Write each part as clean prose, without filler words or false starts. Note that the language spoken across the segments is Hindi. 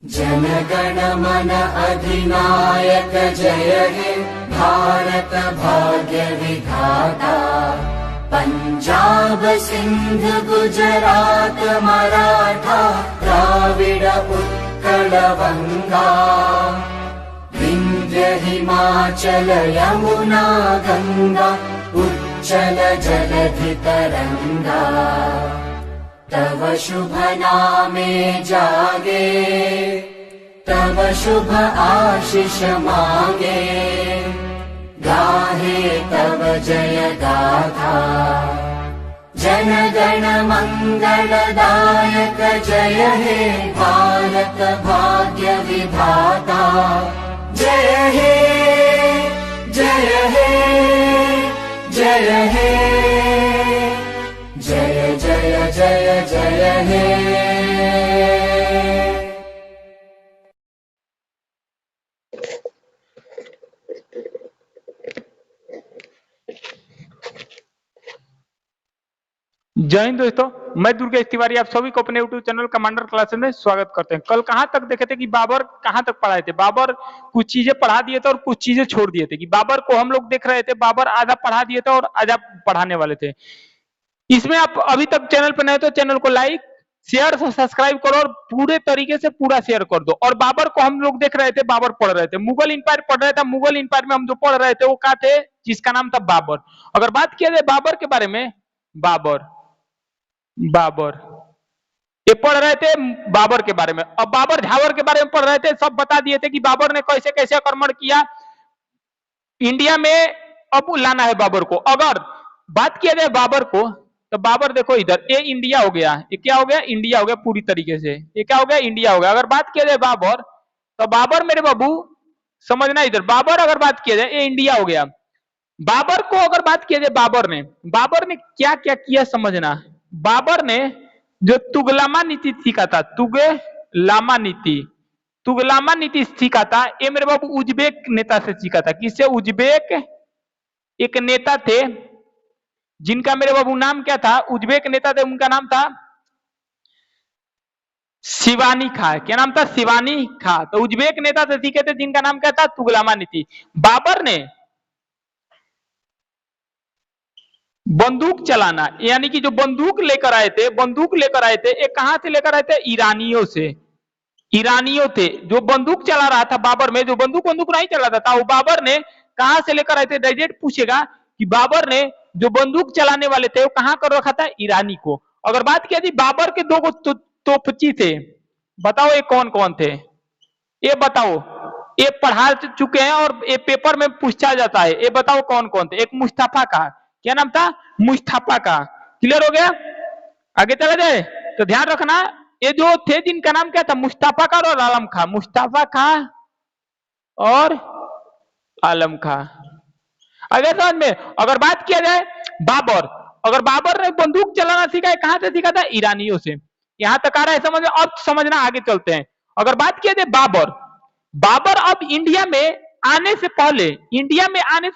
जनगण मन अधिनायक जय हे भारत भाग्य विधाता। पंजाब सिंध गुजरात मराठा द्राविड उत्कल बंगा। विंध्य हिमाचल यमुना गंगा उच्चल जलधि तरंगा। तव शुभ नामे जागे तव शुभ आशीष मांगे। गाहे तव जय गाथा जन गण मंगलदायक जय हे भारत भाग्य विधाता। जय हे जय हे जय हे जय जय जय जय हे। जय हिंद दोस्तों, मैं दुर्गेश तिवारी आप सभी को अपने YouTube चैनल कमांडर क्लासेस में स्वागत करते हैं। कल कहां तक देखे थे कि बाबर कहां तक पढ़ाए थे। बाबर कुछ चीजें पढ़ा दिए थे और कुछ चीजें छोड़ दिए थे। कि बाबर को हम लोग देख रहे थे, बाबर आधा पढ़ा दिए थे और आधा पढ़ाने वाले थे। इसमें आप अभी तक चैनल पर नए तो चैनल को लाइक शेयर सब्सक्राइब करो और पूरे तरीके से पूरा शेयर कर दो। और बाबर को हम लोग देख रहे थे, बाबर पढ़ रहे थे, मुगल इंपायर पढ़ रहे थे। मुगल इंपायर में हम जो पढ़ रहे थे वो क्या थे, जिसका नाम था बाबर। अगर बात किया जाए बाबर के बारे में, बाबर ये पढ़ रहे थे बाबर के बारे में। अब बाबर झावर के बारे में पढ़ रहे थे। सब बता दिए थे कि बाबर ने कैसे कैसे आक्रमण किया इंडिया में। अब लाना है बाबर को। अगर बात किया जाए बाबर को तो बाबर देखो इधर, ये इंडिया हो गया। ये क्या हो गया, इंडिया हो गया पूरी तरीके से। ये क्या हो गया, इंडिया हो गया। अगर बात किया जाए बाबर तो बाबर मेरे बाबू समझना इधर, बाबर अगर बात किया जाए ये इंडिया हो गया। बाबर को अगर बात किया जाए बाबर ने क्या क्या किया समझना। बाबर ने जो तुगलमा नीति सीखा था, तुगलमा नीति सीखा था, ये मेरे बाबू उज्बेक नेता से सीखा था। किससे, उज्बेक एक नेता थे जिनका मेरे बाबू नाम क्या था, उज्बेक नेता थे, उनका नाम था शिवानी खां। क्या नाम था, शिवानी खां। तो उज्बेक नेता से सीखे थे जिनका नाम क्या था, तुगलमा नीति। बाबर ने बंदूक चलाना, यानी कि जो बंदूक लेकर आए थे, ये कहां से लेकर आए थे, ईरानियों से। ईरानियों थे जो बंदूक चला रहा था बाबर में, जो बंदूक नहीं चलाता था वो बाबर ने कहां से लेकर आए थे। डायरेक्ट पूछेगा कि बाबर ने जो बंदूक चलाने वाले थे वो कहां कर रखा था, ईरानी को। अगर बात किया थी बाबर के दो तोपची थे, बताओ ये कौन कौन थे, ये बताओ। ये पढ़ा चुके हैं और ये पेपर में पूछा जाता है। ये बताओ कौन कौन थे। एक मुस्तफा का, क्या नाम था, मुस्तफा का। क्लियर हो गया, आगे चला जाए तो ध्यान रखना। ये जो थे जिनका नाम क्या था, मुस्तफा का और आलम खां। मुस्तफा खां और आलम खां। अगर समझ में, अगर बात किया जाए बाबर, अगर बाबर ने बंदूक चलाना सीखा है कहां से सीखा था, ईरानियों से। यहां तक आ रहा है समझ में। अब समझना, आगे चलते हैं। अगर बात किया जाए बाबर अब इंडिया में आने से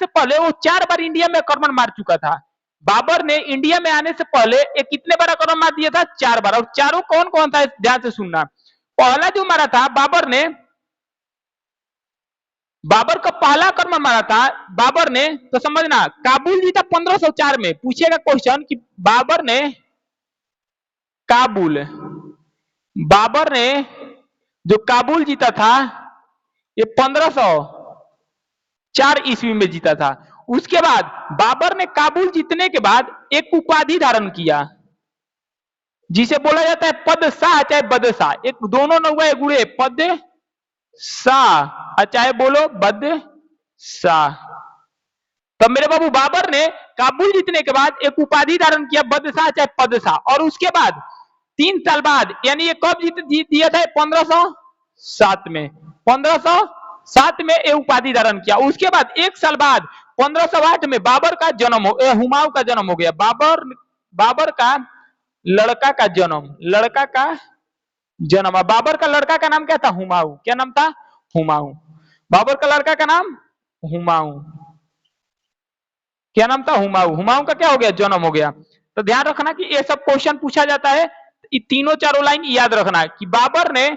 पहले वो 4 बार इंडिया में आक्रमण मार चुका था। बाबर ने इंडिया में आने से पहले एक कितने बार आक्रमण मार दिया था, 4 बार। और चारों कौन कौन था, ध्यान से सुनना। पहला जो मारा था बाबर का पहला आक्रमण मारा था बाबर ने, तो समझना काबुल जीता 1504 में। पूछेगा क्वेश्चन कि बाबर ने जो काबुल जीता था ये 1504 ईस्वी में जीता था। उसके बाद बाबर ने काबुल जीतने के बाद एक उपाधि धारण किया जिसे बोला जाता है पदशाह चाहे बदशाह। एक दोनों न हुआ गुड़े, पदशाह चाहे बोलो बदशाह। तो मेरे बाबू बाबर ने काबुल जीतने के बाद एक उपाधि धारण किया, बदशाह चाहे पदशाह। और उसके बाद 3 साल बाद, यानी ये कब जीत दिया था, 1507 में। 1507 में ये उपाधि धारण किया। उसके बाद 1 साल बाद 1508 में बाबर का जन्म हुमायूं का जन्म हो गया। बाबर का लड़का का जन्म। बाबर का लड़का का नाम क्या था, हुमायूं। क्या नाम था, हुमायूं। बाबर का लड़का का नाम हुमायूं। क्या नाम था, हुमायूं। हुमायूं का क्या हो गया, जन्म हो गया। तो ध्यान रखना कि ये सब क्वेश्चन पूछा जाता है। तीनों चारों लाइन याद रखना है कि बाबर ने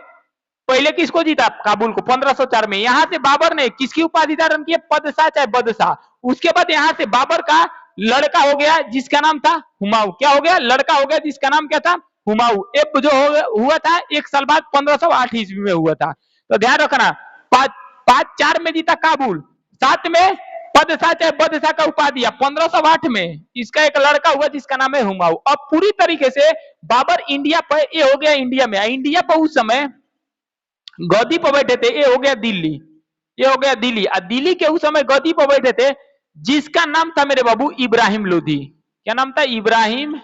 पहले किसको जीता? काबुल को 1504 में। यहां से बाबर ने किसकी उपाधि धारण की? पदशाह चाहे बदशाह। उसके बाद यहां से बाबर का लड़का हो गया जिसका नाम था हुमायूं। क्या हो गया? लड़का हो गया जिसका नाम क्या था? हुमायूं। एक जो हुआ था 1 साल बाद 1508 ईस्वी में हुआ था। तो ध्यान रखना, 5-4 में जीता काबुल, 7 में पदशाह चाहे बदशाह का उपाधि दिया, 1508 में इसका एक लड़का हुआ जिसका नाम है हुमायूं। अब पूरी तरीके से बाबर इंडिया पर, ये हो गया इंडिया में। इंडिया पर उस समय गद्दी पर बैठे थे, ये हो गया दिल्ली, ये हो गया दिल्ली। और दिल्ली के उस समय गद्दी पर बैठे थे जिसका नाम था मेरे बाबू इब्राहिम लोधी। क्या नाम था? इब्राहिम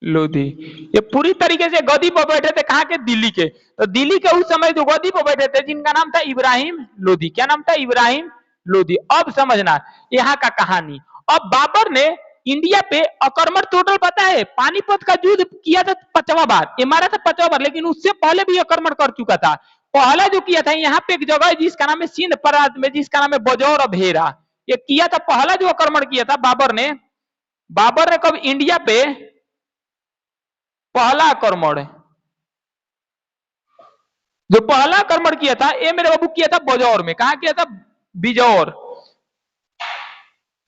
लोधी। ये पूरी तरीके से गद्दी पर बैठे थे, कहां के? दिल्ली के। तो दिल्ली के उस समय जो गद्दी पर बैठे थे जिनका नाम था इब्राहिम लोधी। क्या नाम था? इब्राहिम लोधी। अब समझना यहाँ का कहानी। अब बाबर ने इंडिया पे आक्रमण टोटल पता है, पानीपत का युद्ध किया था 5वां बार, ये मारा था 5वां बार, लेकिन उससे पहले भी आक्रमण कर चुका था। पहला जो किया था यहाँ पे एक जगह है जिसका नाम है सिंध प्रांत में, जिसका नाम है बजौर और भेरा। ये किया था, पहला जो आक्रमण किया था बाबर ने कब इंडिया पे पहला आक्रमण, जो पहला आक्रमण किया था ये मेरे बाबू किया था बजौर में। कहा किया था? बिजौर,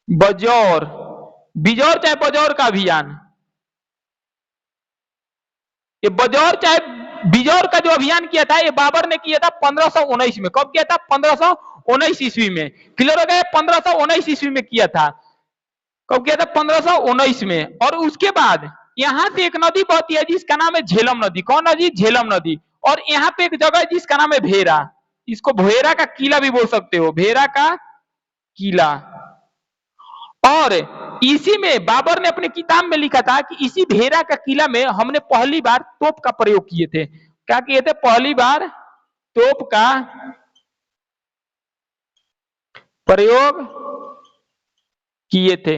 बजौर, बिजौर चाहे बजौर का अभियान। ये बजौर चाहे बिजौर का जो अभियान किया था ये बाबर ने किया था 1519 में। कब किया था? 1519 ईस्वी में। क्लियर हो गया? 1519 ईस्वी में किया था। कब किया था? 1519 में। और उसके बाद यहां से एक नदी बहती है जिसका नाम है झेलम नदी। कौन नदी? झेलम नदी। और यहाँ पे एक जगह है जिसका नाम है भेरा, इसको भेरा का किला भी बोल सकते हो, भेरा का किला। और इसी में बाबर ने अपने किताब में लिखा था कि इसी भेरा का किला में हमने पहली बार तोप का प्रयोग किए थे। क्या किए थे? पहली बार तोप का प्रयोग किए थे।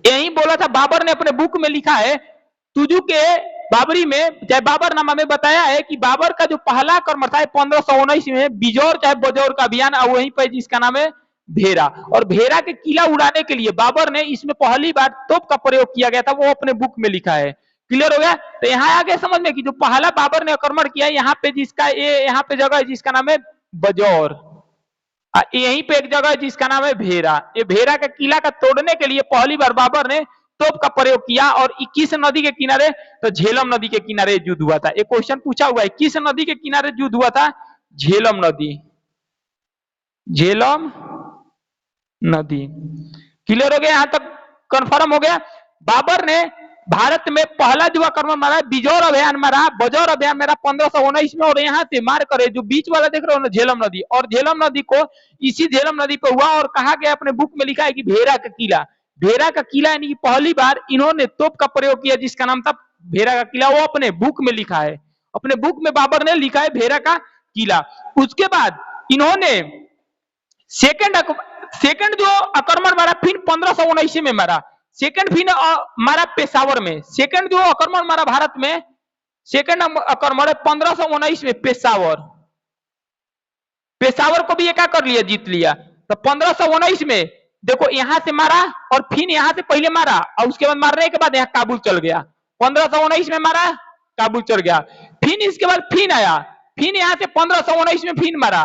यही बोला था बाबर ने, अपने बुक में लिखा है तुजु के बाबरी में, चाहे बाबरनामा में बताया है कि बाबर का जो पहला आक्रमण था 1519 में बिजौर चाहे बजौर का अभियान, वहीं पर जिसका नाम है भेरा। और भेरा के किला उड़ाने के लिए बाबर ने इसमें पहली बार तोप का प्रयोग किया गया था, वो अपने बुक में लिखा है। क्लियर हो गया? तो यहाँ आगे समझ में कि जो पहला बाबर ने आक्रमण किया यहाँ पे, जिसका ये यहाँ पे जगह है जिसका नाम है बजौर, यहीं पे एक जगह है जिसका नाम है भेरा। ये भेरा का किला का तोड़ने के लिए पहली बार बाबर ने तोप का प्रयोग किया। और किस नदी के किनारे? तो झेलम नदी के किनारे युद्ध हुआ था। एक क्वेश्चन पूछा हुआ है, किस नदी के किनारे युद्ध हुआ था? झेलम नदी, झेलम नदी। क्लियर हो गया? यहां तक कंफर्म हो गया। बाबर ने भारत में पहला जो आक्रमण मारा बिजौर अभियान मारा, बजौर अभियान मारा 1519 में। और यहाँ से मार करे जो बीच वाला देख रहे हो ना झेलम नदी, और झेलम नदी को इसी झेलम नदी पे हुआ। और कहा गया, अपने बुक में लिखा है कि भेरा का किला, भेरा का किला यानी कि पहली बार इन्होंने तोप का प्रयोग किया जिसका नाम था भेरा का किला, वो अपने बुक में लिखा है। अपने बुक में बाबर ने लिखा है भेरा का किला। उसके बाद इन्होंने सेकंड जो आक्रमण मारा फिर 1519 में मारा। सेकंड फिर मारा पेशावर में। सेकंड जो आक्रमण मारा भारत में, सेकंड आक्रमण 1519 में पेशावर, पेशावर को भी एक कर लिया, जीत लिया। तो 1519 में देखो यहां से मारा और फिर यहां से पहले मारा और उसके बाद मारने के बाद यहाँ काबुल चल गया। 1519 में मारा, काबुल चल गया। फिर इसके बाद फिर आया, फिर यहां से 1519 में फिर मारा,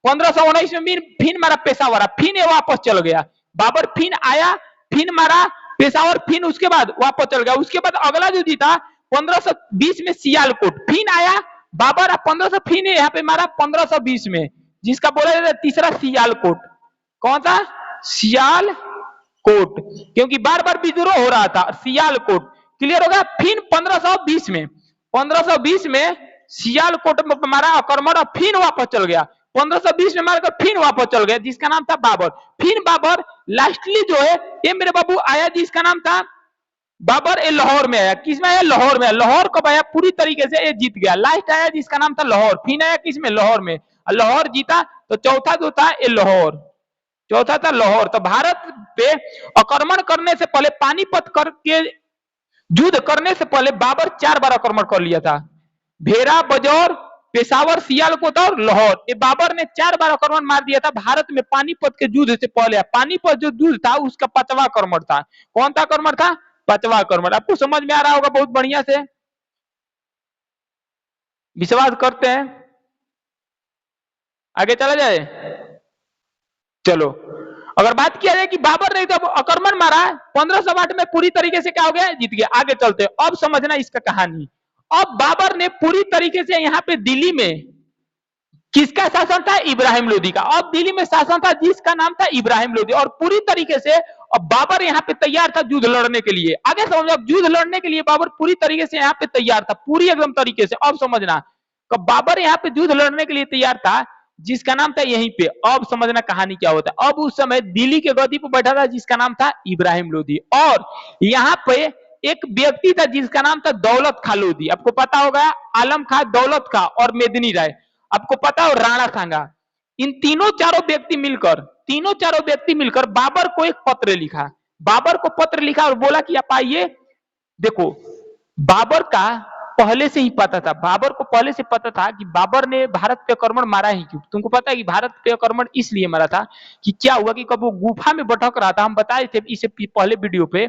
1519 में फिर मारा पेशावर, फिर ये वापस चल गया। बाबर फिर आया, फिर मारा पेशावर, फिर उसके बाद वापस चल गया। उसके बाद अगला जो जीता 1520 में सियालकोट, फिर आया बाबर 1500 फिर यहाँ पे मारा 1520 में, जिसका बोला जाता है तीसरा सियालकोट। कौन सा? सियालकोट, क्योंकि बार बार विद्रोह हो रहा था। सियालकोट क्लियर होगा। फिर 1520 में सियालकोट में मारा आक्रमण और फिर वापस चल गया। 1520 में मारकर फिर वापस चल गया, जिसका नाम था बाबर। फिर बाबर लास्टली जो है ये मेरे बाबू आया जिसका नाम था बाबर, ये लाहौर में आया। किसमें आया? लाहौर में। लाहौर कब आया? पूरी तरीके से ये जीत गया। लास्ट आया जिसका नाम था लाहौर, फिर आया किसमें? लाहौर में। लाहौर जीता। तो चौथा जो था ये लाहौर, चौथा था लाहौर। तो भारत पे आक्रमण करने से पहले, पानीपत करके युद्ध करने से पहले बाबर 4 बार आक्रमण कर लिया था। भेरा, बजौर, पेशावर, सियालकोट और लाहौर, ये बाबर ने 4 बार आक्रमण मार दिया था भारत में पानीपत के युद्ध से पहले। पानीपत जो युद्ध था उसका 5वां आक्रमण था। कौन सा आक्रमण था? 5वां आक्रमण। आपको समझ में आ रहा होगा बहुत बढ़िया से। विश्वास करते हैं? आगे चला जाए, चलो। अगर बात किया जाए कि बाबर ने जब आक्रमण मारा 1508 में, पूरी तरीके से क्या हो गया, जीत गया। आगे चलते हैं, अब समझना इसका कहानी। अब बाबर ने पूरी तरीके से यहाँ पे दिल्ली में किसका शासन था, इब्राहिम लोदी का। अब दिल्ली में शासन था जिसका नाम था इब्राहिम लोदी, और पूरी तरीके से अब बाबर यहाँ पे तैयार था युद्ध लड़ने के लिए। आगे समझो, अब युद्ध लड़ने के लिए बाबर पूरी तरीके से यहाँ पे तैयार था, पूरी एकदम तरीके से। अब समझना, कब बाबर यहाँ पे युद्ध लड़ने के लिए तैयार था जिसका नाम था यहीं पे। अब समझना कहानी क्या होता है। अब उस समय दिल्ली के गद्दी पर बैठा था जिसका नाम था इब्राहिम लोदी, और यहाँ पे एक व्यक्ति था जिसका नाम था दौलत खां लोधी। आपको पता होगा, आलम खां, दौलत खां और मेदिनी राय, आपको पता हो राणा सांगा। इन तीनों चारों व्यक्ति मिलकर बाबर को एक पत्र लिखा। बाबर को पत्र लिखा और बोला कि आप आइए। देखो, बाबर का पहले से ही पता था, बाबर को पहले से पता था कि बाबर ने भारत पे आक्रमण मारा ही क्यों। तुमको पता है कि भारत पे आक्रमण इसलिए मारा था कि क्या हुआ कि कब वो गुफा में भटक रहा था, हम बताए थे इससे पहले वीडियो पे,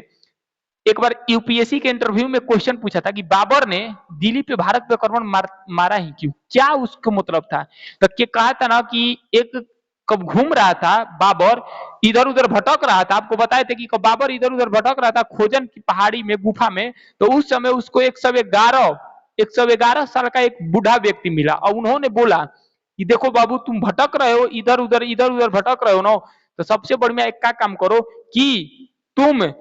एक बार यूपीएससी के इंटरव्यू में क्वेश्चन पूछा था कि बाबर ने दिल्ली पे भारत पे आक्रमण मारा ही क्यों, क्या उसको मतलब था। तो क्या कहा था ना कि एक कब घूम रहा था बाबर, इधर उधर भटक रहा था। आपको बताए थे कि कब बाबर इधर उधर भटक रहा था खोजन की पहाड़ी में, गुफा में, तो उस समय उसको 111 साल का एक बूढ़ा व्यक्ति मिला, और उन्होंने बोला कि देखो बाबू, तुम भटक रहे हो इधर उधर भटक रहे हो ना, तो सबसे बढ़िया एक का काम करो कि तुम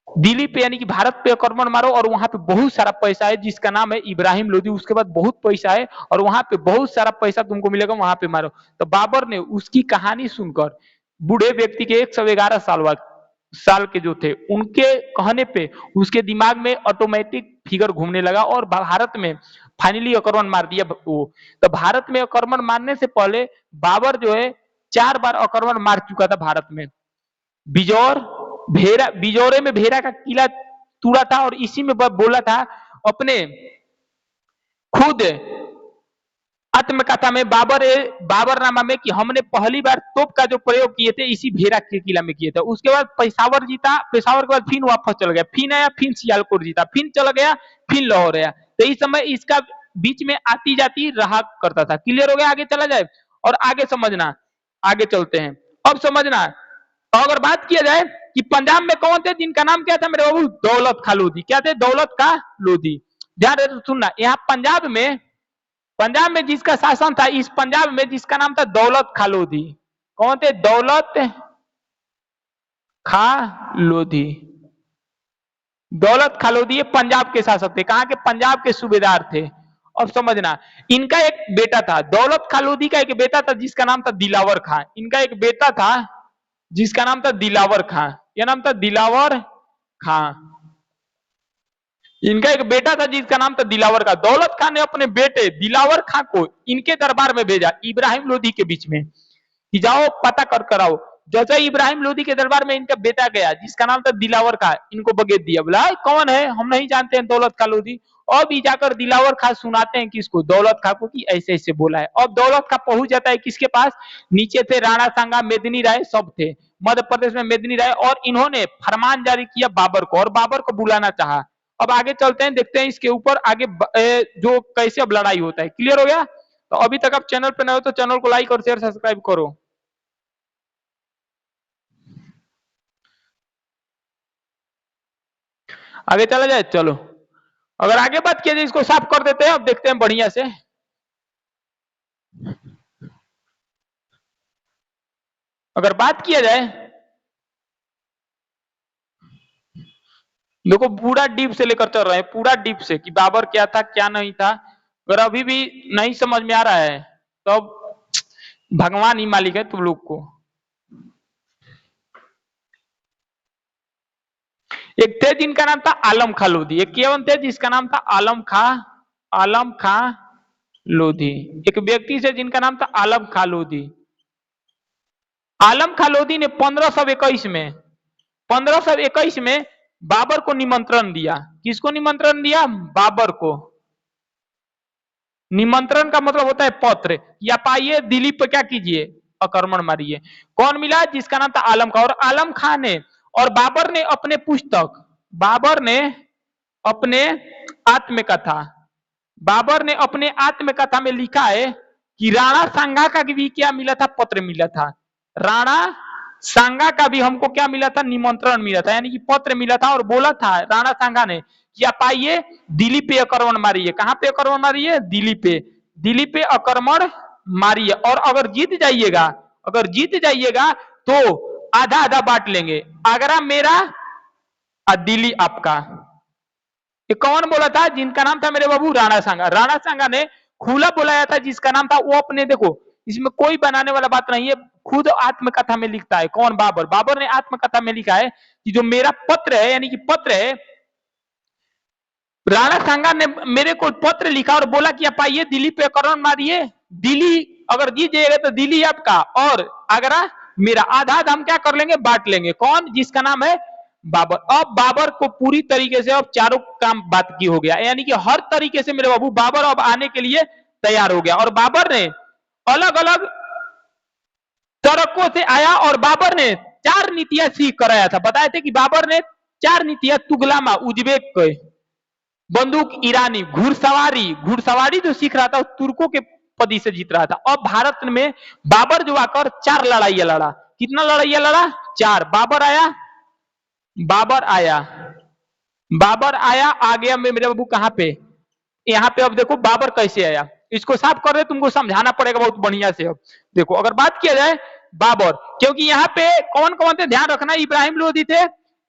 दिल्ली पे यानी कि भारत पे आक्रमण मारो, और वहां पे बहुत सारा पैसा है जिसका नाम है इब्राहिम लोदी, उसके बाद बहुत पैसा है और वहां पे बहुत सारा पैसा तुमको मिलेगा, वहां पे मारो। तो बाबर ने उसकी कहानी सुनकर, बूढ़े व्यक्ति के 111 साल के जो थे, उनके कहने पे उसके दिमाग में ऑटोमेटिक फिगर घूमने लगा और भारत में फाइनली आक्रमण मार दिया वो। तो भारत में आक्रमण मारने से पहले बाबर जो है 4 बार आक्रमण मार चुका था भारत में। बिजौरे में भेरा का किला तोड़ा था, और इसी में बोला था अपने खुद आत्मकथा में बाबरनामा में कि हमने पहली बार तोप का जो प्रयोग किए थे इसी भेरा के किला में किए थे। उसके बाद पेशावर जीता, पेशावर के बाद फिर वापस चल गया, फिर आया, फिर सियालकोट जीता, फिर चल गया, फिर लाहौर आया। तो इस समय इसका बीच में आती जाती रहा करता था। क्लियर हो गया? आगे चला जाए और आगे समझना, आगे चलते हैं। अब समझना, अगर बात किया जाए कि पंजाब में कौन थे जिनका नाम क्या था मेरे बाबू, दौलत खां लोधी। क्या थे? दौलत खां लोधी। ध्यान सुनना, यहाँ पंजाब में जिसका शासन था, इस पंजाब में जिसका नाम था दौलत खां लोधी। कौन थे? दौलत खां लोधी। दौलत खां लोधी ये पंजाब के शासक थे। कहां के? पंजाब के सूबेदार थे। अब समझना, इनका एक बेटा था, दौलत खां लोधी का एक बेटा था जिसका नाम था दिलावर खां। इनका एक बेटा था जिसका नाम था दिलावर खां। क्या नाम था? दिलावर खां। इनका एक बेटा था जिसका नाम था दिलावर खां। दौलत खां ने अपने बेटे दिलावर खां को इनके दरबार में भेजा, इब्राहिम लोदी के बीच में, कि जाओ पता कर आओ। जैसे इब्राहिम लोदी के दरबार में इनका बेटा गया जिसका नाम था दिलावर खां, इनको बगेत दिया, बोला कौन है, हम नहीं जानते हैं दौलत खां लोदी। अब ही जाकर दिलावर खां सुनाते हैं किसको? दौलत खां को, कि ऐसे ऐसे बोला है। अब दौलत खां पहुंच जाता है किसके पास? नीचे थे राणा सांगा, मेदिनी राय, सब थे मध्य प्रदेश में मेदिनी राय, और इन्होंने फरमान जारी किया बाबर को, और बाबर को बुलाना चाहा। अब आगे चलते हैं, देखते हैं इसके ऊपर आगे जो कैसे अब लड़ाई होता है। क्लियर हो गया? तो अभी तक आप चैनल पे नए हो तो चैनल को लाइक और शेयर सब्सक्राइब करो। आगे चला जाए, चलो। अगर आगे बात किया जाए, इसको साफ कर देते हैं, अब देखते हैं बढ़िया से। अगर बात किया जाए, देखो पूरा डीप से लेकर चल रहे हैं, पूरा डीप से, कि बाबर क्या था क्या नहीं था। अगर अभी भी नहीं समझ में आ रहा है तो भगवान ही मालिक है तुम लोग को। एक थे जिनका नाम था आलम खां लोधी, एक केवन थे जिसका नाम था आलम खां लोधी। एक व्यक्ति से जिनका नाम था आलम खां लोधी। आलम खां लोधी ने 1521 में बाबर को निमंत्रण दिया। किसको निमंत्रण दिया? बाबर को। निमंत्रण का मतलब होता है पत्र, या पाइए दिल्ली पर क्या कीजिए, आक्रमण मारिए। कौन मिला? जिसका नाम था आलम खां। और आलम खां ने और बाबर ने अपने आत्मकथा बाबर ने अपने आत्मकथा में लिखा है कि राणा सांगा का भी क्या मिला था, पत्र मिला था। राणा सांगा का भी हमको क्या मिला था, निमंत्रण मिला था, यानी कि पत्र मिला था। और बोला था राणा सांगा ने कि आप आइए दिल्ली पे आक्रमण मारिए। कहां पे आक्रमण मारिए, दिल्ली पे। दिल्ली पे आक्रमण मारिए और अगर जीत जाइएगा, अगर जीत जाइएगा तो आधा आधा बांट लेंगे, आगरा मेरा और दिल्ली आपका। ये कौन बोला था, जिनका नाम था मेरे बाबू राणा सांगा। राणा सांगा ने खुला बुलाया था, जिसका नाम था वो अपने, देखो इसमें कोई बनाने वाला बात नहीं है, खुद आत्मकथा में लिखता है। कौन, बाबर। बाबर ने आत्मकथा में लिखा है कि जो मेरा पत्र है, यानी कि पत्र है, राणा सांगा ने मेरे को पत्र लिखा और बोला कि आप आइए दिल्ली पे आक्रमण मारिए, दिल्ली अगर जीत जाएगा तो दिल्ली आपका और आगरा मेरा, आधा आधा हम क्या कर लेंगे, बांट लेंगे। कौन, जिसका नाम है बाबर। अब बाबर को पूरी तरीके से अब चारों काम बात की हो गया, यानी कि हर तरीके से मेरे बाबू बाबर अब आने के लिए तैयार हो गया। और बाबर ने अलग अलग तरीकों से आया और बाबर ने 4 नीतियां सीख कर आया था। बताए थे कि बाबर ने 4 नीतियां, तुगलामा उज्बेक के, बंदूक ईरानी, घुड़सवारी, घुड़सवारी जो सीख रहा था तुर्कों के पदी से जीत रहा था। अब भारत में बाबर जो आकर 4 लड़ाइयां लड़ा। कितना लड़ाइयां लड़ा, 4। बाबर आया, बाबर आया, बाबर आया, आ गया मेरे बाबू कहां पे, यहाँ पे। अब देखो बाबर कैसे आया, इसको साफ कर दे, तुमको समझाना पड़ेगा बहुत बढ़िया से। अब देखो अगर बात किया जाए बाबर, क्योंकि यहाँ पे कौन कौन थे ध्यान रखना, इब्राहिम लोधी थे।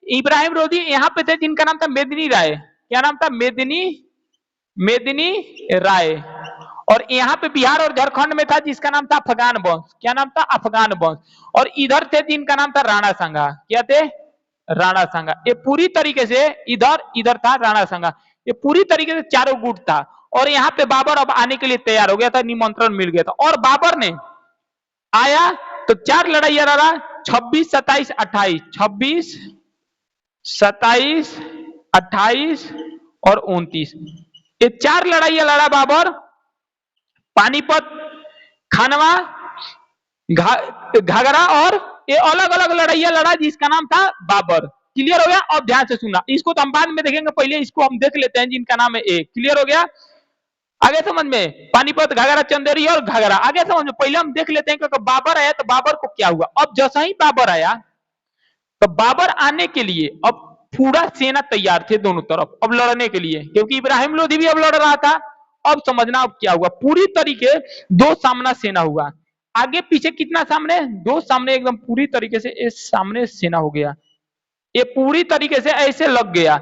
इब्राहिम लोधी यहाँ पे थे, जिनका नाम था मेदिनी राय। क्या नाम था, मेदिनी, मेदिनी राय। और यहाँ पे बिहार और झारखंड में था, जिसका नाम था अफगान वंश। क्या नाम था, अफगान वंश। और इधर थे जिनका नाम था राणा सांगा। क्या थे, राणा सांगा। ये पूरी तरीके से इधर इधर था राणा सांगा, ये पूरी तरीके से चारों गुट था। और यहाँ पे बाबर अब आने के लिए तैयार हो गया था, निमंत्रण मिल गया था। और बाबर ने आया तो 4 लड़ाइयां लड़ा, 26, 27, 28, 26, 27, 28 और 29। ये 4 लड़ाइयां लड़ा बाबर, पानीपत, खानवा, घाघरा, और ये अलग अलग लड़ाइयां लड़ा, जिसका नाम था बाबर। क्लियर हो गया। अब ध्यान से सुनना, इसको तो हम बाद में देखेंगे, पहले इसको हम देख लेते हैं, जिनका नाम है ए। क्लियर हो गया, आगे समझ में, पानीपत, घाघरा, चंदेरी और घाघरा, आगे समझ में। पहले हम देख लेते हैं कि बाबर आया तो बाबर को क्या हुआ। अब जैसा ही बाबर आया तो बाबर आने के लिए अब पूरा सेना तैयार थे दोनों तरफ अब लड़ने के लिए, क्योंकि इब्राहिम लोधी भी अब लड़ रहा था। अब समझना अब क्या हुआ, पूरी तरीके 2 सामना सेना हुआ। आगे पीछे कितना सामने, 2 सामने, एकदम पूरी तरीके से इस सामने सेना हो गया। ये पूरी तरीके से ऐसे लग गया,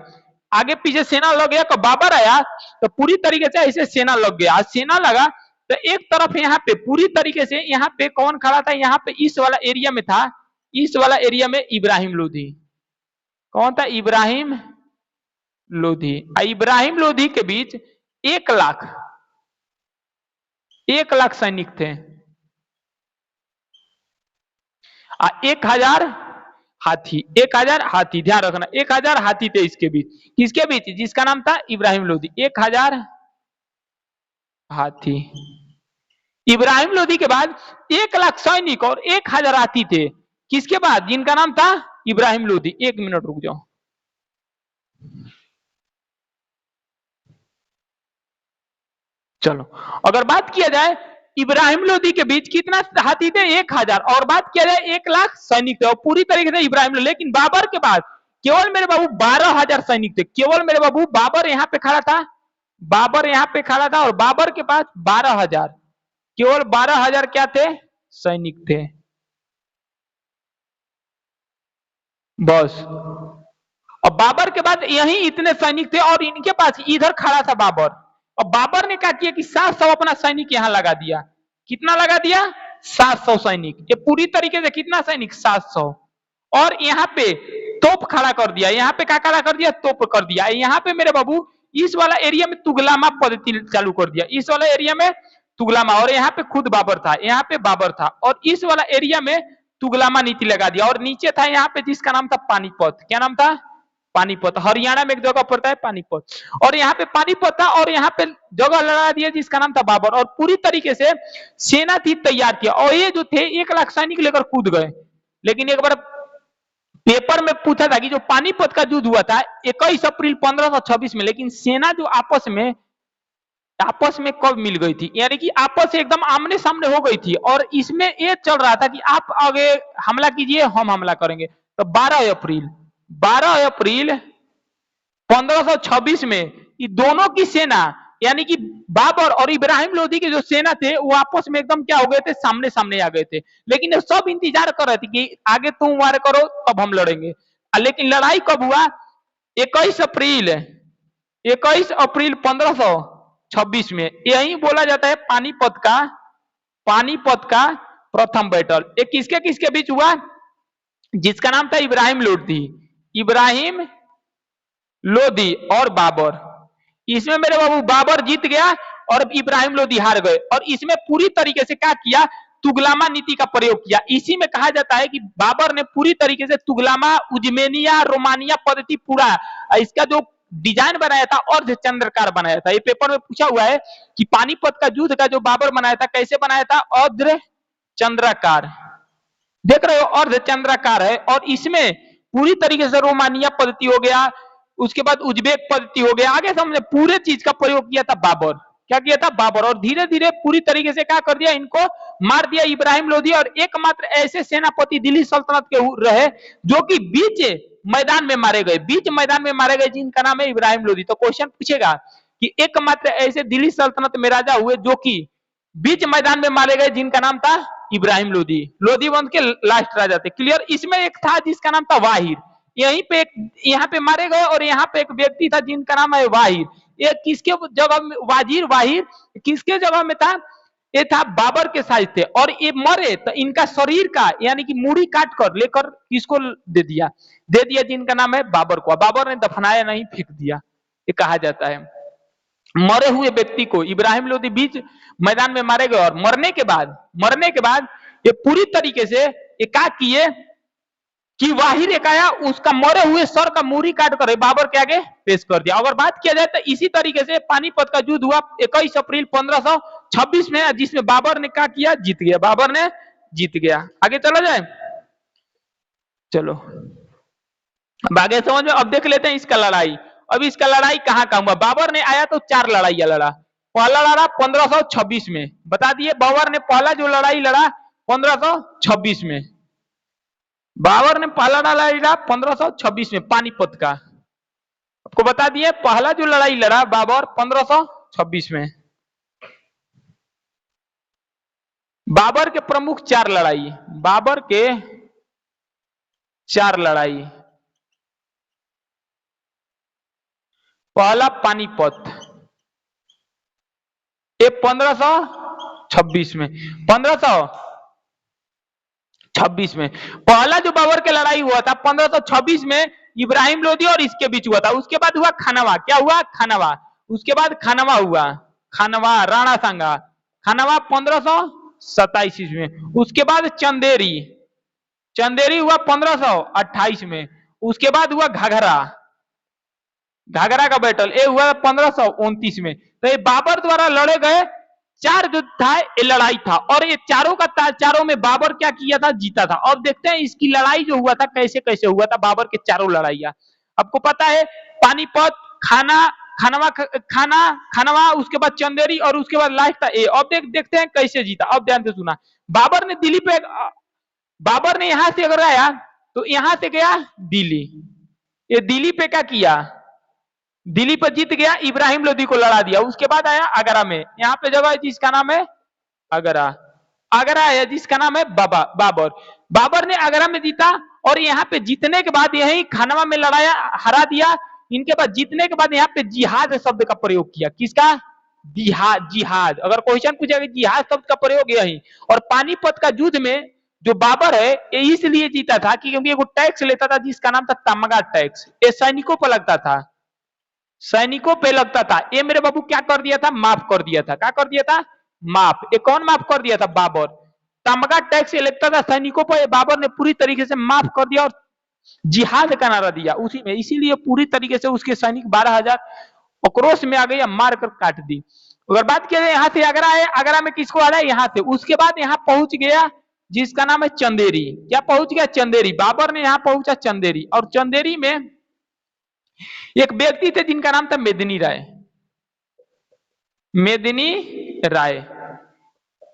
आगे पीछे सेना लग गया। तो बाबर आया तो पूरी तरीके से ऐसे सेना लग गया। सेना लगा तो एक तरफ यहाँ पे पूरी तरीके से, यहाँ पे कौन खड़ा था, यहाँ पे इस वाला एरिया में था, इस वाला एरिया में इब्राहिम लोधी। कौन था, इब्राहिम लोधी। इब्राहिम लोधी के बीच 1 लाख, 1 लाख सैनिक थे, 1000 हाथी, 1000 हाथी, ध्यान रखना 1000 हाथी थे इसके बीच। किसके बीच, जिसका नाम था इब्राहिम लोधी। 1000 हाथी। इब्राहिम लोधी के बाद 1 लाख सैनिक और 1000 हाथी थे, किसके बाद, जिनका नाम था इब्राहिम लोधी। 1 मिनट रुक जाओ। चलो अगर बात किया जाए इब्राहिम लोधी के बीच कितना हाथी थे, 1000, और बात किया जाए 1 लाख सैनिक थे, और पूरी तरीके से इब्राहिम लोधी। लेकिन बाबर के बाद केवल मेरे बाबू 12000 सैनिक थे, केवल मेरे बाबू। बाबर यहां पे खड़ा था, बाबर यहां पे खड़ा था, और बाबर के पास 12000, केवल 12000 क्या थे, सैनिक थे, बस। और बाबर के बाद यही इतने सैनिक थे, और इनके पास इधर खड़ा था बाबर। और बाबर ने क्या किया कि 700 अपना सैनिक यहां लगा दिया। कितना लगा दिया, 700 सैनिक। ये पूरी तरीके से कितना सैनिक, 700। और यहाँ पे तोप खड़ा कर दिया, यहाँ पे क्या खड़ा कर दिया, तोप कर दिया। यहाँ पे मेरे बाबू इस वाला एरिया में तुगलामा पद्धति चालू कर दिया, इस वाला एरिया में तुगलामा। और यहाँ पे खुद बाबर था, यहाँ पे बाबर था, और इस वाला एरिया में तुगलामा नीति लगा दिया। और नीचे था यहाँ पे जिसका नाम था पानीपत। क्या नाम था, पानीपत। हरियाणा में एक जगह पड़ता है पानीपत, और यहाँ पे पानीपत था, और यहाँ पे जगह लगा दिया जिसका नाम था बाबर। और पूरी तरीके से सेना थी तैयार किया, और ये जो थे 1 लाख सैनिक लेकर कूद गए। लेकिन एक बार पेपर में पूछा था कि जो पानीपत का युद्ध हुआ था 21 अप्रैल 1526 में, लेकिन सेना जो आपस में आपस में कब मिल गई थी, यानी कि आपस से एकदम आमने सामने हो गई थी, और इसमें ये चल रहा था कि आप आगे हमला कीजिए, हम हमला करेंगे। तो 12 अप्रैल 1526 में ये दोनों की सेना, यानी कि बाबर और इब्राहिम लोदी के जो सेना थे वो आपस में एकदम क्या हो गए थे, सामने सामने आ गए थे। लेकिन ये सब इंतजार कर रहे थे कि आगे तुम वार करो तब हम लड़ेंगे। लेकिन लड़ाई कब हुआ? 21 अप्रैल 1526 में। यही बोला जाता है पानीपत का प्रथम बैटल। ये किसके किसके बीच हुआ? जिसका नाम था इब्राहिम लोदी, इब्राहिम लोदी और बाबर। इसमें मेरे बाबू बाबर जीत गया और इब्राहिम लोदी हार गए। और इसमें पूरी तरीके से क्या किया? तुगलामा नीति का प्रयोग किया। इसी में कहा जाता है कि बाबर ने पूरी तरीके से तुगलामा, उज्मेनिया, रोमानिया पद्धति पूरा इसका जो डिजाइन बनाया था अर्ध चंद्रकार बनाया था। ये पेपर में पूछा हुआ है कि पानीपत का युद्ध का जो बाबर बनाया था कैसे बनाया था? अर्ध चंद्राकार। देख रहे हो, अर्ध चंद्राकार है। और इसमें पूरी तरीके से रोमानिया पद्धति हो गया, उसके बाद उज्बेक पद्धति हो गया, आगे समझे पूरे चीज का प्रयोग किया था बाबर। क्या किया था? बाबर। और धीरे धीरे पूरी तरीके से क्या कर दिया? इनको मार दिया इब्राहिम लोदी। और एकमात्र ऐसे सेनापति दिल्ली सल्तनत के रहे जो कि बीच मैदान में मारे गए, जिनका नाम है इब्राहिम लोदी। तो क्वेश्चन पूछेगा कि एकमात्र ऐसे दिल्ली सल्तनत में राजा हुए जो कि बीच मैदान में मारे गए, जिनका नाम था इब्राहिम लोदी। लोदी वंश के लास्ट राजा थे। क्लियर? इसमें एक था जिसका नाम था वाहिर, यहीं पे यहाँ पे मारे गए। और यहाँ पे एक व्यक्ति था जिनका नाम है वाहिर। ये किसके जगह में? वाहिर किसके जगह में था? ये था बाबर के साइज थे। और ये मरे तो इनका शरीर का यानी कि मूड़ी काट कर लेकर किसको दे दिया? जिनका नाम है बाबर को। बाबर ने दफनाया नहीं, फेंक दिया, ये कहा जाता है। मरे हुए व्यक्ति को इब्राहिम लोदी बीच मैदान में मारे गए। और मरने के बाद ये पूरी तरीके से ये क्या किए कि वाहिर एक आया, उसका मरे हुए सर का मूरी काट कर बाबर के आगे पेश कर दिया। अगर बात किया जाए तो इसी तरीके से पानीपत का युद्ध हुआ 21 अप्रैल 1526 में, जिसमें बाबर ने क्या किया? जीत गया। बाबर ने जीत गया। आगे चला जाए, चलो अब आगे समझ में। अब देख लेते हैं इसका लड़ाई। अब इसका लड़ाई कहाँ का हुआ? बाबर ने आया तो 4 लड़ाइयां लड़ा। पहला लड़ा 1526 में, बता दिए बाबर ने पहला जो लड़ाई लड़ा 1526 में। बाबर ने पहला लड़ाई लड़ा 1526 में पानीपत का। आपको बता दिए पहला जो लड़ाई लड़ा बाबर 1526 में। बाबर के प्रमुख 4 लड़ाई, बाबर के 4 लड़ाई। पहला पानीपत, ये 1526 में। 1526 में पहला जो बाबर के लड़ाई हुआ था 1526 में इब्राहिम लोदी और इसके बीच हुआ था। उसके बाद हुआ खानवा। क्या हुआ? खानवा। उसके बाद खानवा हुआ, खानवा राणा सांगा, खानवा 1527 में। उसके बाद चंदेरी हुआ 1528 में। उसके बाद हुआ घाघरा का बैटल, ये हुआ 1529 में। तो ये बाबर द्वारा लड़े गए 4 जो था ये लड़ाई था। और ये चारों में बाबर क्या किया था? जीता था। अब देखते हैं इसकी लड़ाई जो हुआ था कैसे कैसे हुआ था बाबर के चारों लड़ाइयां। आपको पता है पानीपत, खानवा, उसके बाद चंदेरी और उसके बाद लास्ट था ये। अब देखते हैं कैसे जीता। अब ध्यान से सुना, बाबर ने यहां से अगर आया तो यहां से गया दिल्ली। ये दिल्ली पे क्या किया? दिल्ली पर जीत गया, इब्राहिम लोदी को लड़ा दिया। उसके बाद आया आगरा में, यहाँ पे जगह है जिसका नाम है आगरा है जिसका नाम है बाबर। बाबर ने आगरा में जीता। और यहाँ पे जीतने के बाद यही खानवा में लड़ाया, हरा दिया। इनके बाद जीतने के बाद यहाँ पे जिहाद शब्द का प्रयोग किया। किसका? जिहाद। अगर क्वेश्चन पूछेगा जिहाद शब्द का प्रयोग यही। और पानीपत का युद्ध में जो बाबर है ये इसलिए जीता था क्योंकि वो टैक्स लेता था जिसका नाम था तमगा टैक्स। ये सैनिकों पर लगता था, ये मेरे बाबू क्या कर दिया था? माफ कर दिया था। क्या कर दिया था? माफ। ये कौन माफ कर दिया था? बाबर। तमगा टैक्स लगता था सैनिकों पर, बाबर ने पूरी तरीके से माफ कर दिया और जिहाद का नारा दिया उसी में। इसीलिए पूरी तरीके से उसके सैनिक 12,000 आक्रोश में आ गए, मार कर काट दी। अगर बात किया जाए यहाँ से आगरा है, आगरा में किसको आ रहा है? यहाँ से। उसके बाद यहाँ पहुंच गया जिसका नाम है चंदेरी। क्या पहुंच गया? चंदेरी। बाबर ने यहाँ पहुंचा चंदेरी। और चंदेरी में एक व्यक्ति थे जिनका नाम था मेदिनी राय। मेदिनी राय।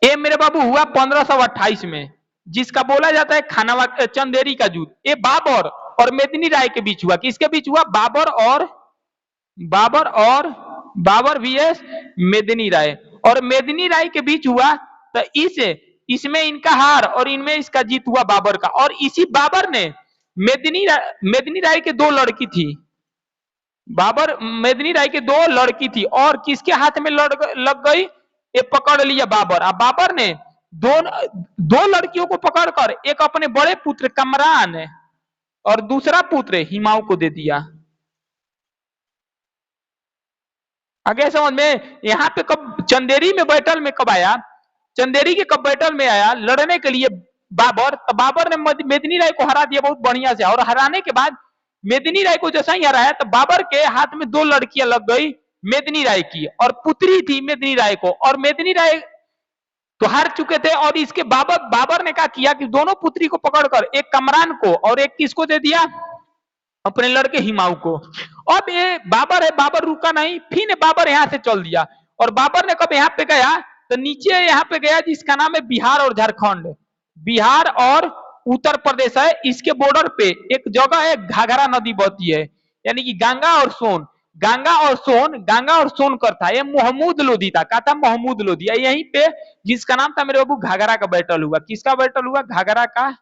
ये मेरे बाबू हुआ 1528 में, जिसका बोला जाता है खानावा चंदेरी का युद्ध। ये बाबर और मेदिनी राय के बीच हुआ। किसके बीच हुआ? बाबर vs मेदिनी राय। और मेदिनी राय के बीच हुआ तो इसमें इनका हार और इनमें इसका जीत हुआ बाबर का। और इसी बाबर ने मेदिनी राय के दो लड़की थी। मेदिनी राय के दो लड़की थी और किसके हाथ में लग गई? ये पकड़ लिया बाबर। अब बाबर ने दो लड़कियों को पकड़कर एक अपने बड़े पुत्र कमरान और दूसरा पुत्र हिमाऊ को दे दिया। आगे समझ में? यहाँ पे कब चंदेरी में बैटल में कब आया? चंदेरी के कब बैटल में आया लड़ने के लिए बाबर? तो बाबर ने मेदिनी राय को हरा दिया बहुत बढ़िया से। और हराने के बाद मेदिनी राय को जैसा ही हराया तो बाबर के हाथ में दो लड़कियां लग गई मेदिनी राय की, और पुत्री थी मेदिनी राय को। और मेदिनी राय तो हार चुके थे और इसके बाबर ने क्या किया कि दोनों पुत्री को पकड़कर एक कमरान को और एक किसको दे दिया? अपने लड़के हिमाऊ को। अब ये बाबर है, बाबर रुका नहीं, फिर बाबर यहां से चल दिया। और बाबर ने कब यहाँ पे गया तो नीचे यहाँ पे गया जिसका नाम है बिहार और झारखंड। बिहार और उत्तर प्रदेश है, इसके बॉर्डर पे एक जगह है घाघरा नदी बहती है, यानी कि गंगा और सोन करता है। ये महमूद लोधी था, क्या था? महमूद लोधी। यहीं पे जिसका नाम था मेरे बाबू घाघरा का बैटल हुआ। किसका बैटल हुआ? घाघरा का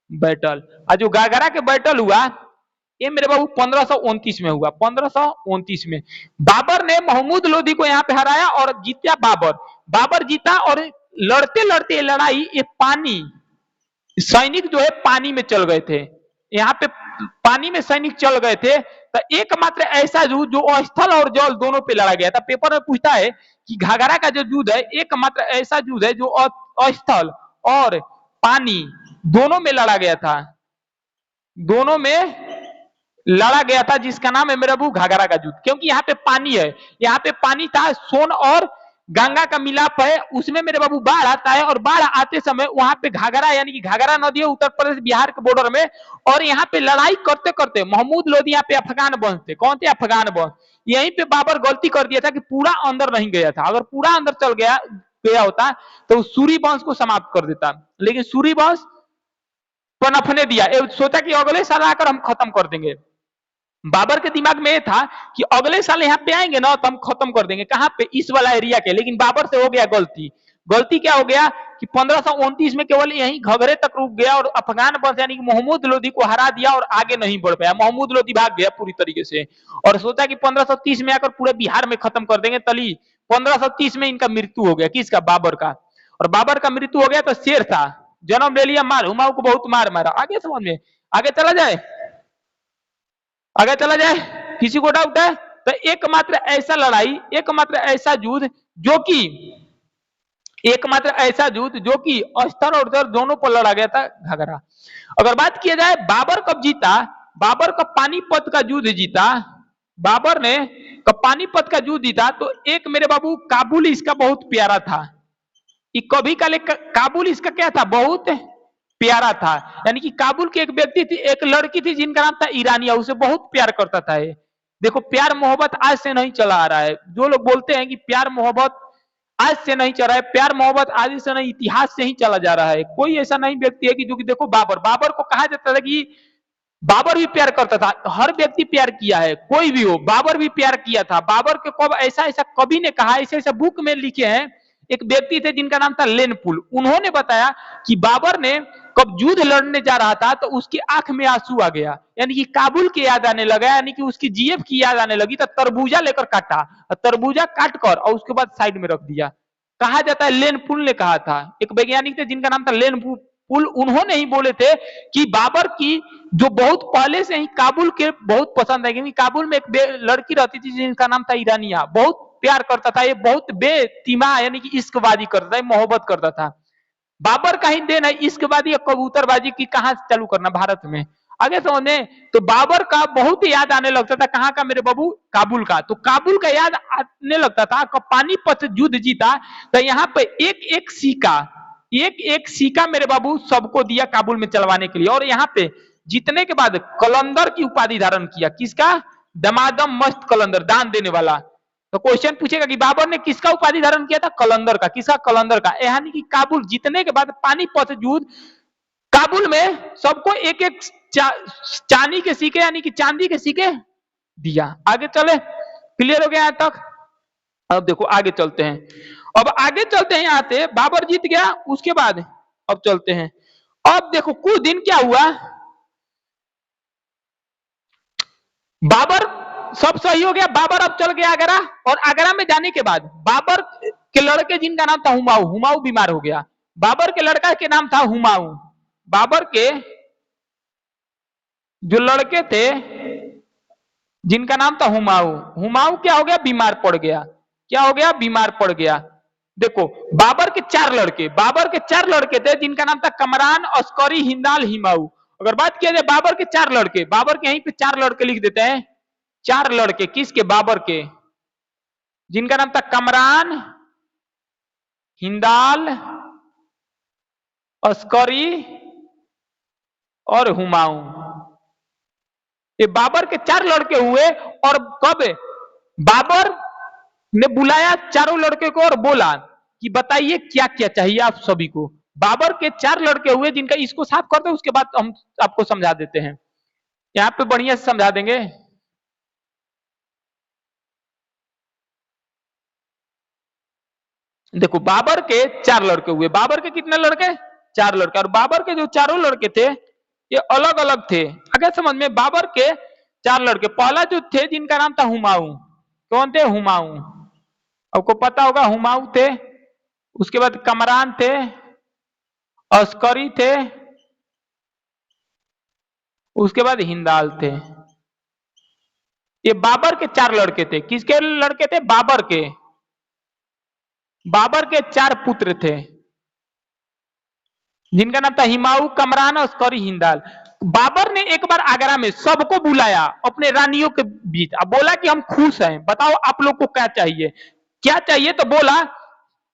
बैटल। और जो घाघरा के बैटल हुआ ये मेरे बाबू 1529 में हुआ। 1529 में बाबर ने महमूद लोधी को यहाँ पे हराया और जीता बाबर जीता। और लड़ते लड़ते लड़ाई ये पानी सैनिक जो है पानी में चल गए थे। यहाँ पे पानी में सैनिक चल गए थे तो एकमात्र ऐसा युद्ध जो स्थल और जल दोनों पे लड़ा गया था। पेपर में पूछता है कि घाघरा का जो युद्ध है एकमात्र ऐसा युद्ध है जो स्थल और पानी दोनों में लड़ा गया था, दोनों में लड़ा गया था, जिसका नाम है मेरा बाबू घाघरा का युद्ध। क्योंकि यहाँ पे पानी है, यहाँ पे पानी था, सोन और गंगा का मिलाप है, उसमें मेरे बाबू बाढ़ आता है। और बाढ़ आते समय वहां पे घाघरा यानी कि घाघरा नदी है उत्तर प्रदेश बिहार के बॉर्डर में। और यहाँ पे लड़ाई करते करते महमूद लोधी यहाँ पे अफगान वंश थे। कौन थे? अफगान वंश। यहीं पे बाबर गलती कर दिया था कि पूरा अंदर नहीं गया था। अगर पूरा अंदर चल गया होता तो सूरी वंश को समाप्त कर देता, लेकिन सूरी वंश पनपने दिया। सोचा कि अगले साल आकर हम खत्म कर देंगे। बाबर के दिमाग में ये था कि अगले साल यहाँ पे आएंगे ना तो हम खत्म कर देंगे। कहां पे? इस वाला एरिया के। लेकिन बाबर से हो गया गलती क्या हो गया कि 1529 में केवल यहीं घघरे तक रुक गया और अफगान वंश यानी कि महमूद लोधी को हरा दिया और आगे नहीं बढ़ पाया। महमूद लोधी भाग गया पूरी तरीके से और सोचा कि 1530 में आकर पूरे बिहार में खत्म कर देंगे। तली 1530 में इनका मृत्यु हो गया। किसका? बाबर का। और बाबर का मृत्यु हो गया तो शेर था, जन्म ले लिया, मार हुमायूं को बहुत मार मारा। आगे समझ में? आगे चला जाए, आगे चला जाए, किसी को डाउट है? तो एकमात्र ऐसा लड़ाई, एकमात्र ऐसा युद्ध जो कि अस्तर और जल दोनों पर लड़ा गया था, घाघरा। अगर बात किया जाए बाबर कब जीता, बाबर का पानीपत का युद्ध जीता। बाबर ने पानीपत का युद्ध जीता तो एक मेरे बाबू काबुल इसका बहुत प्यारा था। कभी का काबुल इसका क्या था? बहुत प्यारा था। यानी कि काबुल की एक व्यक्ति थी, एक लड़की थी जिनका नाम था ईरानिया, उसे बहुत प्यार करता था। देखो प्यार मोहब्बत आज से नहीं चला आ रहा है। जो लोग बोलते हैं कि प्यार मोहब्बत आज से नहीं चल रहा है, प्यार मोहब्बत आज से नहीं इतिहास से ही चला जा रहा है। कोई ऐसा नहीं व्यक्ति है कि जो कि देखो बाबर को कहा जाता था कि बाबर भी प्यार करता था। हर व्यक्ति प्यार किया है, कोई भी हो, बाबर भी प्यार किया था। बाबर के कब ऐसा कवि ने कहा, ऐसे बुक में लिखे हैं। एक व्यक्ति थे जिनका नाम था लेनपुल, उन्होंने बताया कि बाबर ने कब युद्ध लड़ने जा रहा था तो उसकी आंख में आंसू आ गया, यानी कि काबुल की याद आने लगा, यानी कि उसकी जीएफ की याद आने लगी। तो तरबूजा लेकर काटा, तरबूजा काट कर और उसके बाद साइड में रख दिया। कहा जाता है लेनपुल ने कहा था, एक वैज्ञानिक थे जिनका नाम था लेनपुल, उन्होंने ही बोले थे कि बाबर की जो बहुत पहले से ही काबुल के बहुत पसंद है, क्योंकि काबुल में एक लड़की रहती थी जिनका नाम था ईरानिया, बहुत प्यार करता था। ये बहुत बेतिमा यानी कि इश्कबाजी करता था, मोहब्बत करता था। बाबर का ही देन है इश्कबाजी और कबूतरबाजी की कहां से चालू करना भारत में। आगे समझे तो बाबर का बहुत याद आने लगता था। कहां का मेरे बाबू? काबुल का। तो काबुल का याद आने लगता था। पानीपत युद्ध जीता तो यहाँ पे एक एक सिक्का मेरे बाबू सबको दिया काबुल में चलवाने के लिए। और यहाँ पे जीतने के बाद कलंदर की उपाधि धारण किया। किसका? दमादम मस्त कलंदर, दान देने वाला। तो क्वेश्चन पूछेगा कि बाबर ने किसका उपाधि धारण किया था? कलंदर का। किसका? कलंदर का। यानी कि काबुल जीतने के बाद पानीपत युद्ध, काबुल में सबको एक एक चांदी के सिक्के यानी कि चांदी के सिक्के दिया। आगे चले, क्लियर हो गया यहाँ तक? अब देखो आगे चलते हैं। अब आगे चलते हैं, यहाँ से बाबर जीत गया, उसके बाद अब चलते हैं। अब देखो कुछ दिन क्या हुआ, बाबर सब सही हो गया, बाबर अब चल गया आगरा, और आगरा में जाने के बाद बाबर के लड़के जिनका नाम था हुमायूं, हुमायूं बीमार हो गया। बाबर के लड़का के नाम था हुमायूं। बाबर के जो लड़के थे जिनका नाम था हुमायूं, हुमायूं क्या हो गया? बीमार पड़ गया। क्या हो गया? बीमार पड़ गया। देखो बाबर के चार लड़के थे जिनका नाम था कमरान, अस्करी, हिंदाल, हुमायूं। अगर बात किया जाए बाबर के चार लड़के, बाबर के यहीं पे चार लड़के लिख देते हैं। चार लड़के किसके? बाबर के, जिनका नाम था कमरान, हिंदाल, अस्करी और हुमायूं। ये बाबर के चार लड़के हुए। और कब बाबर ने बुलाया चारों लड़के को और बोला कि बताइए क्या क्या चाहिए आप सभी को। बाबर के चार लड़के हुए जिनका, इसको साफ कर दो, उसके बाद हम आपको समझा देते हैं। यहाँ पे बढ़िया से समझा देंगे। देखो बाबर के चार लड़के हुए। बाबर के कितने लड़के? चार लड़के। और बाबर के जो चारों लड़के थे ये अलग अलग थे। अगर समझ में, बाबर के चार लड़के, पहला जो थे जिनका नाम था हुमायूं। कौन थे? हुमायूं। आपको पता होगा हुमायूं थे। उसके बाद कमरान थे, अस्करी थे, उसके बाद हिंदाल थे। ये बाबर के चार लड़के थे। किसके लड़के थे? बाबर के। बाबर के चार पुत्र थे जिनका नाम था हुमायूं, कमरान, अस्करी, हिंदाल। बाबर ने एक बार आगरा में सबको बुलाया अपने रानियों के बीच। अब बोला कि हम खुश हैं, बताओ आप लोग को क्या चाहिए? क्या चाहिए? तो बोला,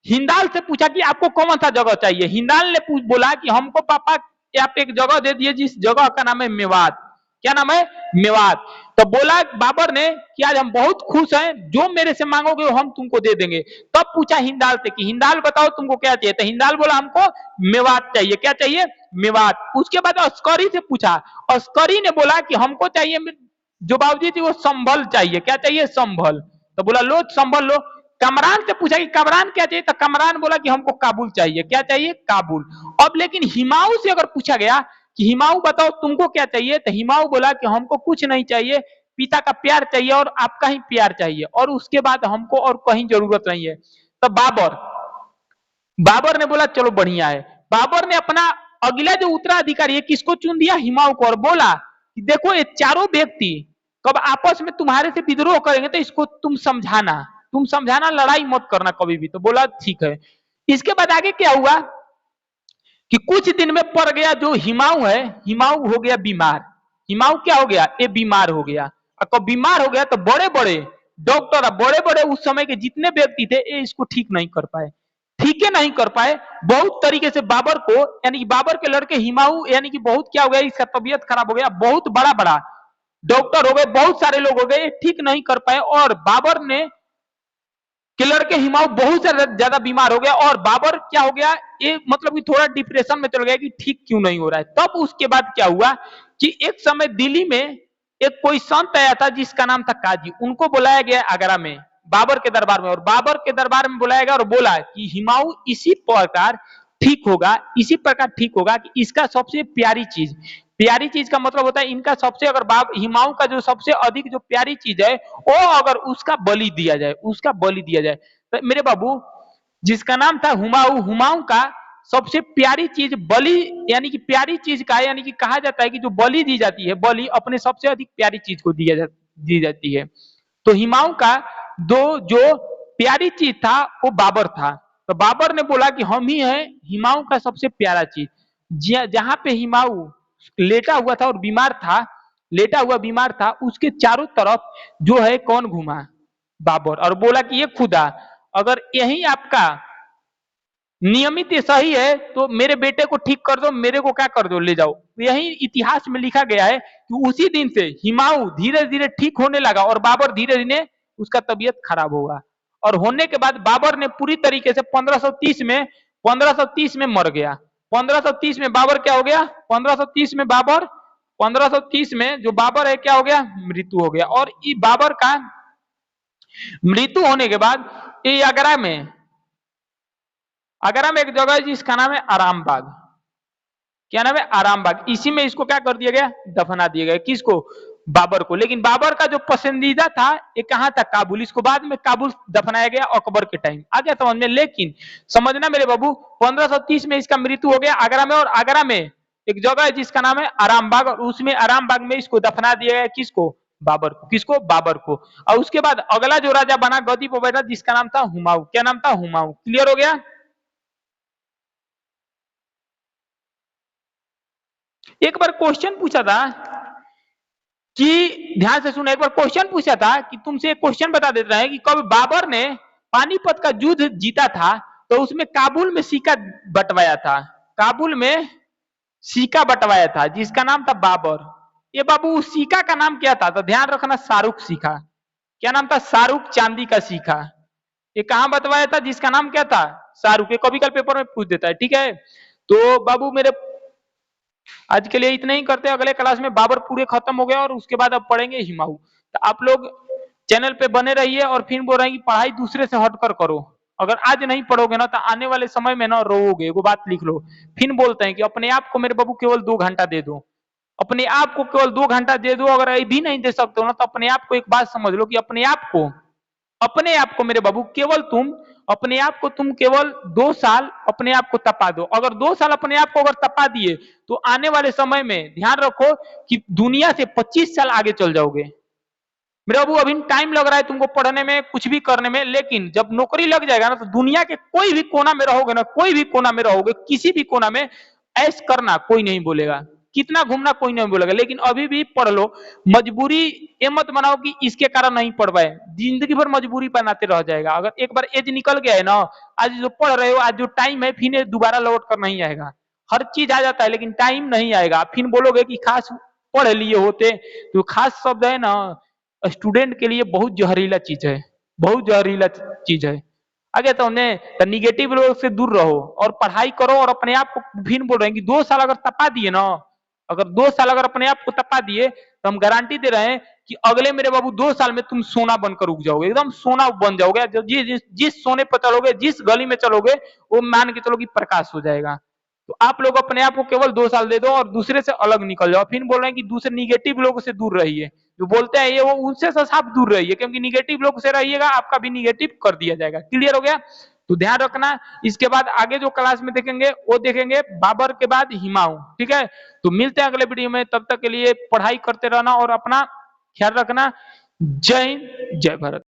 हिंदाल से पूछा कि आपको कौन सा जगह चाहिए। हिंदाल ने बोला कि हमको पापा आप एक जगह दे दिए जिस जगह का नाम है मेवात। क्या नाम है? मेवात। तो बोला बाबर ने कि आज हम बहुत खुश हैं, जो मेरे से मांगोगे वो हम तुमको दे देंगे। तब पूछा हिंदाल से कि हिंदाल बताओ तुमको क्या चाहिए? तो हिंदाल बोला हमको मेवात चाहिए। क्या चाहिए? मेवात। उसके बाद अस्करी से पूछा। अस्करी ने बोला कि हमको चाहिए जो बाबूजी थी वो संभल चाहिए। क्या चाहिए? संभल। तो बोला लो संभल लो। कमरान से पूछा कि कमरान क्या चाहिए? तो कमरान बोला कि हमको काबुल चाहिए। क्या चाहिए? काबुल। अब लेकिन हुमायूं से अगर पूछा गया कि हुमायूं बताओ तुमको क्या चाहिए, तो हुमायूं बोला कि हमको कुछ नहीं चाहिए, पिता का प्यार चाहिए और आपका ही प्यार चाहिए, और उसके बाद हमको और कहीं जरूरत नहीं है। तो बाबर ने बोला चलो बढ़िया है। बाबर ने अपना अगला जो उत्तराधिकारी है किसको चुन दिया? हुमायूं को। और बोला कि देखो ये चारों व्यक्ति कब आपस में तुम्हारे से विद्रोह करेंगे तो इसको तुम समझाना, लड़ाई मत करना कभी भी। तो बोला ठीक है। इसके बाद आगे क्या हुआ कि कुछ दिन में पड़ गया जो हुमायूं है, हुमायूं हो गया बीमार। हुमायूं क्या हो गया? ये बीमार हो गया। और कब बीमार हो गया तो बड़े बड़े डॉक्टर, बड़े बड़े उस समय के जितने व्यक्ति थे ये इसको ठीक नहीं कर पाए। ठीक है नहीं कर पाए। बहुत तरीके से बाबर को, यानी कि बाबर के लड़के हुमायूं, यानी कि बहुत क्या हो गया, इसका तबीयत खराब हो गया। बहुत बड़ा बड़ा डॉक्टर हो गए, बहुत सारे लोग हो गए, ठीक नहीं कर पाए। और बाबर ने के लड़के हुमायूं बहुत ज्यादा बीमार हो गया। और बाबर क्या हो गया, ये मतलब कि थोड़ा डिप्रेशन में चल गया कि ठीक क्यों नहीं हो रहा है। तब उसके बाद क्या हुआ कि एक समय दिल्ली में एक कोई संत आया था जिसका नाम था काजी। उनको बुलाया गया आगरा में बाबर के दरबार में। और बाबर के दरबार में बुलाया गया और बोला कि हुमायूं इसी प्रकार ठीक होगा, इसी प्रकार ठीक होगा कि इसका सबसे प्यारी चीज का मतलब होता है इनका सबसे, अगर हुमायूं का जो सबसे अधिक जो प्यारी चीज है वो अगर उसका बलि दिया जाए। तो मेरे बाबू जिसका नाम था हुमायूं, हुमायूं का सबसे प्यारी चीज बलि, यानी कि प्यारी चीज का, यानी कि कहा जाता है कि जो बलि दी जाती है, बलि अपने सबसे अधिक प्यारी चीज को दी जाती है। तो हुमायूं का जो प्यारी चीज था वो बाबर था। तो बाबर ने बोला कि हम ही हैं हुमायूं का सबसे प्यारा चीज। जहां पे हुमायूं लेटा हुआ था और बीमार था, उसके चारों तरफ जो है कौन घुमा? बाबर। और बोला कि ये खुदा, अगर यही आपका नियमित सही है तो मेरे बेटे को ठीक कर दो, मेरे को क्या कर दो, ले जाओ। यही इतिहास में लिखा गया है कि उसी दिन से हुमायूं धीरे धीरे ठीक होने लगा और बाबर धीरे धीरे उसका तबीयत खराब होगा। और होने के बाद बाबर ने पूरी तरीके से 1530 में मर गया। 1530 में बाबर क्या हो गया, 1530 में जो बाबर है क्या हो गया, मृत्यु हो गया। और ये बाबर का मृत्यु होने के बाद ये आगरा में एक जगह है जिसका नाम है आराम बाग। क्या नाम है, आराम बाग। इसी में इसको क्या कर दिया गया, दफना दिया गया। किसको, बाबर को। लेकिन बाबर का जो पसंदीदा था ये कहां था, काबुल। इसको बाद में काबुल दफनाया गया अकबर के टाइम। आ गया समझ में। लेकिन समझना मेरे बाबू, 1530 में इसका मृत्यु हो गया आगरा में। और आगरा में एक जगह है जिसका नाम है आराम बाग, और उसमें आराम बाग में इसको दफना दिया गया। किसको, बाबर को। किसको, बाबर को। और उसके बाद अगला जो राजा बना गद्दी पर बैठा जिसका नाम था हुमायूं। क्या नाम था, हुमायूं। क्लियर हो गया। एक बार क्वेश्चन पूछा था कि, ध्यान से सुनो, एक बार क्वेश्चन पूछा था कि तुमसे एक क्वेश्चन बता देता है कि कब बाबर ने पानीपत का युद्ध जीता था तो उसमें काबुल में सिक्का बंटवाया था। काबुल में सिक्का बंटवाया था जिसका नाम था बाबर। ये बाबू उस सिक्का का नाम क्या था, तो ध्यान रखना, शाहरुख सिक्का। क्या नाम था, शाहरुख चांदी का सिक्का। ये कहां बंटवाया था, जिसका नाम क्या था, शाहरुख। ये कभी कल पेपर में पूछ देता है, ठीक है। तो बाबू मेरे आज के लिए इतना ही करते हैं। अगले क्लास में बाबर पूरे खत्म हो गए और उसके बाद अब पढ़ेंगे हुमायूं। तो आप लोग चैनल पे बने रहिए। और फिर बोल रहे हैं कि पढ़ाई दूसरे से हटकर करो। अगर आज नहीं पढ़ोगे ना तो आने वाले समय में ना रोओगे। वो बात लिख लो। फिर बोलते हैं कि अपने आप को मेरे बाबू केवल 2 घंटा दे दो। अपने आप को केवल 2 घंटा दे दो। अगर ये भी नहीं दे सकते हो ना तो अपने आप को एक बात समझ लो कि अपने आप को मेरे बाबू केवल तुम अपने आप को तुम केवल 2 साल अपने आप को तपा दो। अगर 2 साल अपने आप को अगर तपा दिए तो आने वाले समय में ध्यान रखो कि दुनिया से 25 साल आगे चल जाओगे। मेरे बाबू अभी टाइम लग रहा है तुमको पढ़ने में, कुछ भी करने में, लेकिन जब नौकरी लग जाएगा ना तो दुनिया के कोई भी कोना में रहोगे ना, कोई भी कोना में रहोगे, किसी भी कोना में ऐश करना कोई नहीं बोलेगा, कितना घूमना कोई नहीं बोलेगा। लेकिन अभी भी पढ़ लो। मजबूरी ये मत बनाओ कि इसके कारण नहीं पढ़ पाए। जिंदगी भर मजबूरी बनाते रह जाएगा। अगर एक बार एज निकल गया है ना, आज जो पढ़ रहे हो, आज जो टाइम है, फिर दोबारा लौट कर नहीं आएगा। हर चीज आ जाता है लेकिन टाइम नहीं आएगा। फिर बोलोगे कि खास पढ़ लिए होते। तो खास शब्द है ना, स्टूडेंट के लिए बहुत जहरीला चीज है, बहुत जहरीला चीज है। आगे तो हमने निगेटिव लोग से दूर रहो और पढ़ाई करो। और अपने आप को फिर बोल रहे हैं कि 2 साल अगर तपा दिए ना, अगर 2 साल अगर अपने आप को तपा दिए तो हम गारंटी दे रहे हैं कि अगले मेरे बाबू 2 साल में तुम सोना बनकर उग जाओगे, एकदम सोना बन जाओगे। जिस सोने पर चलोगे, जिस गली में चलोगे, वो मान के चलो कि प्रकाश हो जाएगा। तो आप लोग अपने आप को केवल 2 साल दे दो और दूसरे से अलग निकल जाओ। फिर बोल रहे हैं कि दूसरे निगेटिव लोगों से दूर रहिए। जो बोलते हैं ये वो उनसे साफ दूर रहिए, क्योंकि निगेटिव लोग से रहिएगा आपका भी निगेटिव कर दिया जाएगा। क्लियर हो गया। तो ध्यान रखना। इसके बाद आगे जो क्लास में देखेंगे वो देखेंगे बाबर के बाद हुमायूं। ठीक है, तो मिलते हैं अगले वीडियो में। तब तक के लिए पढ़ाई करते रहना और अपना ख्याल रखना। जय हिंद, जय भारत।